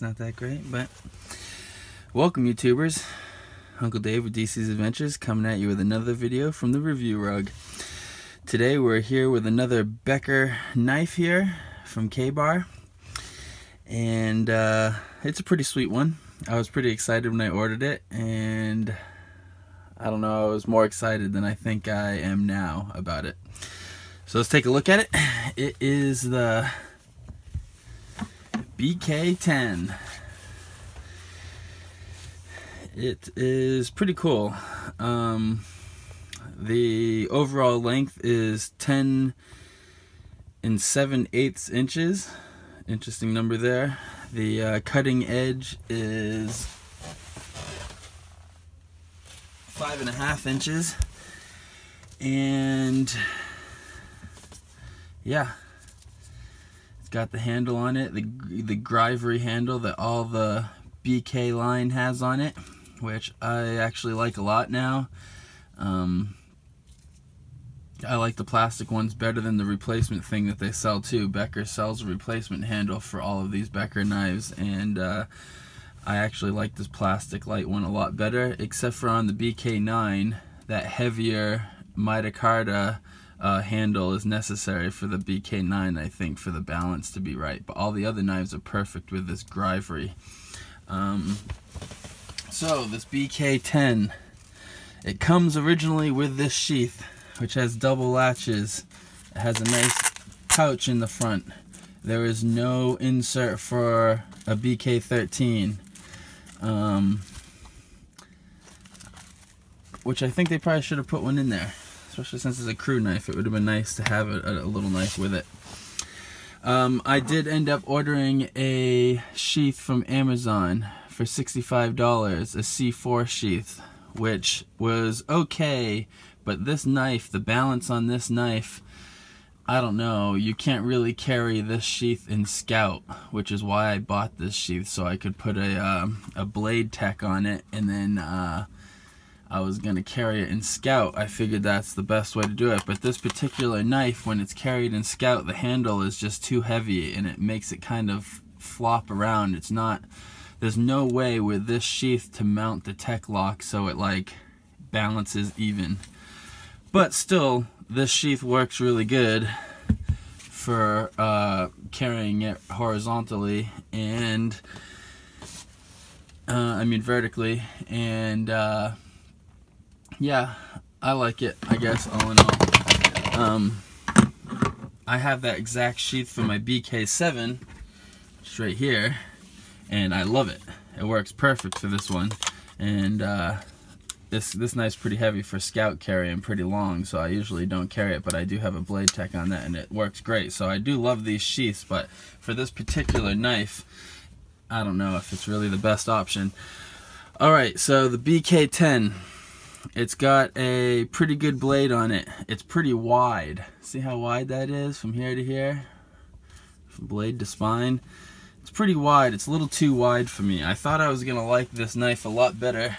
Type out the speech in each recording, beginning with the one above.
not that great, but welcome YouTubers. Uncle Dave with DEECEE's Adventures coming at you with another video from the review rug. Today we're here with another Becker knife here from K-Bar, and it's a pretty sweet one. I was pretty excited when I ordered it, and I don't know, I was more excited than I think I am now about it. So let's take a look at it. It is the BK10. It is pretty cool. The overall length is 10 7/8 inches. Interesting number there. The cutting edge is 5.5 inches. And yeah, it's got the handle on it, the Grivery handle that all the BK line has on it, which I actually like a lot now. I like the plastic ones better than the replacement thing that they sell too. Becker sells a replacement handle for all of these Becker knives, and I actually like this plastic light one a lot better, except for on the BK9, that heavier micarta handle is necessary for the BK9, I think, for the balance to be right. But all the other knives are perfect with this Grivery. So this BK10, it comes originally with this sheath, which has double latches. It has a nice pouch in the front. There is no insert for a BK13, which I think they probably should have put one in there, especially since it's a crew knife. It would have been nice to have a little knife with it. I did end up ordering a sheath from Amazon for $65, a C4 sheath, which was okay, but this knife, the balance on this knife, I don't know, you can't really carry this sheath in Scout, which is why I bought this sheath, so I could put a blade tech on it, and then I was going to carry it in Scout. I figured that's the best way to do it, but this particular knife, when it's carried in Scout, the handle is just too heavy, and it makes it kind of flop around. It's not, there's no way with this sheath to mount the tech lock so it like balances even. But still, this sheath works really good for carrying it horizontally and I mean vertically, and yeah, I like it, I guess, all in all. I have that exact sheath for my BK7, which is right here, and I love it. It works perfect for this one, and this knife's pretty heavy for Scout carry and pretty long, so I usually don't carry it, but I do have a blade tech on that, and it works great. So I do love these sheaths, but for this particular knife, I don't know if it's really the best option. Alright, so the BK10, it's got a pretty good blade on it. It's pretty wide. See how wide that is from here to here? From blade to spine. It's pretty wide. It's a little too wide for me. I thought I was going to like this knife a lot better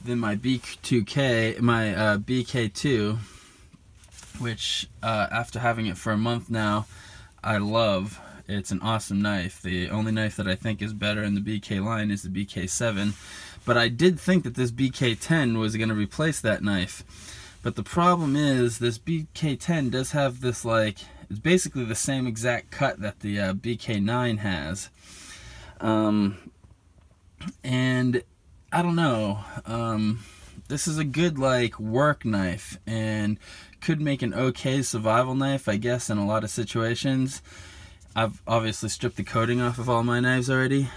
than my BK2, my BK2, which after having it for a month now, I love. It's an awesome knife. The only knife that I think is better in the BK line is the BK7, but I did think that this BK10 was going to replace that knife. But the problem is this BK10 does have this, like, it's basically the same exact cut that the BK9 has, and I don't know, this is a good like work knife and could make an okay survival knife, I guess, in a lot of situations. I've obviously stripped the coating off of all my knives already.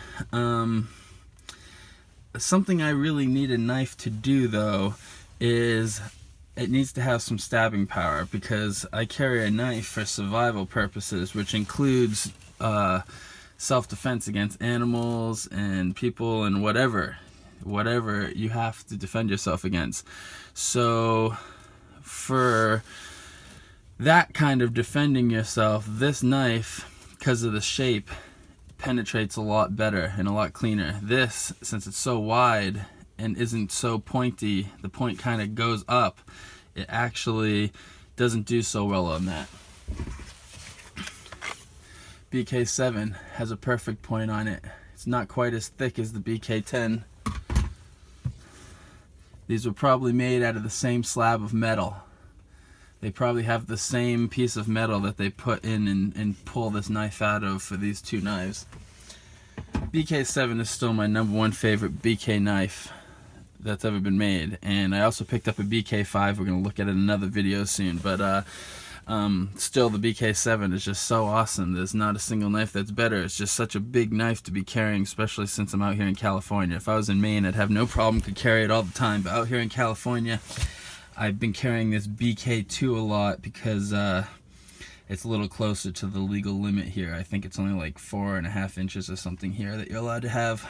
Something I really need a knife to do though is it needs to have some stabbing power, because I carry a knife for survival purposes, which includes self-defense against animals and people and whatever you have to defend yourself against. So for that kind of defending yourself, this knife, because of the shape, penetrates a lot better and a lot cleaner. This, since it's so wide and isn't so pointy, the point kind of goes up, it actually doesn't do so well on that. BK7 has a perfect point on it. It's not quite as thick as the BK10. These were probably made out of the same slab of metal. They probably have the same piece of metal that they put in and pull this knife out of for these two knives. BK7 is still my #1 favorite BK knife that's ever been made, and I also picked up a BK5. We're going to look at it in another video soon, but still the BK7 is just so awesome. There's not a single knife that's better. It's just such a big knife to be carrying, especially since I'm out here in California. If I was in Maine, I'd have no problem, could carry it all the time, but out here in California, I've been carrying this BK2 a lot because it's a little closer to the legal limit here. I think it's only like 4.5 inches or something here that you're allowed to have.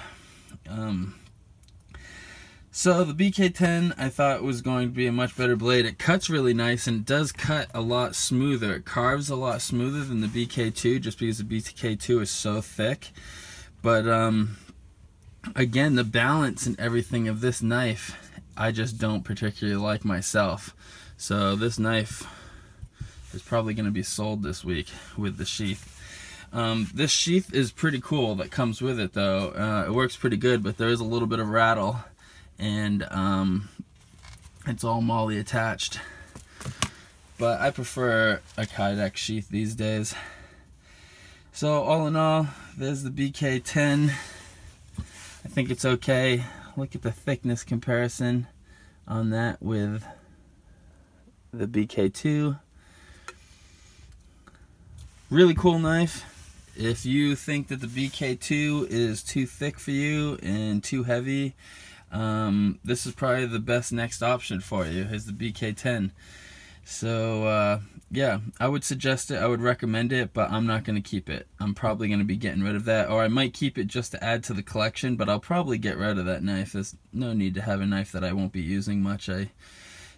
So the BK10 I thought was going to be a much better blade. It cuts really nice, and it does cut a lot smoother. It carves a lot smoother than the BK2 just because the BK2 is so thick. But again, the balance and everything of this knife I just don't particularly like myself. So this knife is probably going to be sold this week with the sheath. This sheath is pretty cool that comes with it though. It works pretty good, but there is a little bit of rattle, and it's all MOLLE attached. But I prefer a Kydex sheath these days. So all in all, there's the BK10. I think it's okay. Look at the thickness comparison on that with the BK2. Really cool knife. If you think that the BK2 is too thick for you and too heavy, this is probably the best next option for you, is the BK10. So yeah, I would suggest it, I would recommend it, but I'm not going to keep it. I'm probably going to be getting rid of that, or I might keep it just to add to the collection, but I'll probably get rid of that knife. There's no need to have a knife that I won't be using much. I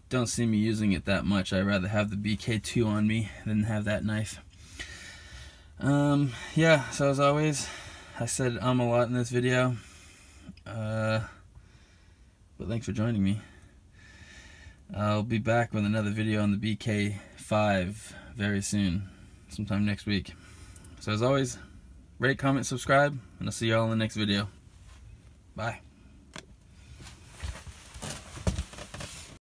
don't see me using it that much. I'd rather have the BK2 on me than have that knife. Yeah, so as always, I said a lot in this video, but thanks for joining me. I'll be back with another video on the BK5 very soon, sometime next week. So as always, rate, comment, subscribe, and I'll see you all in the next video. Bye.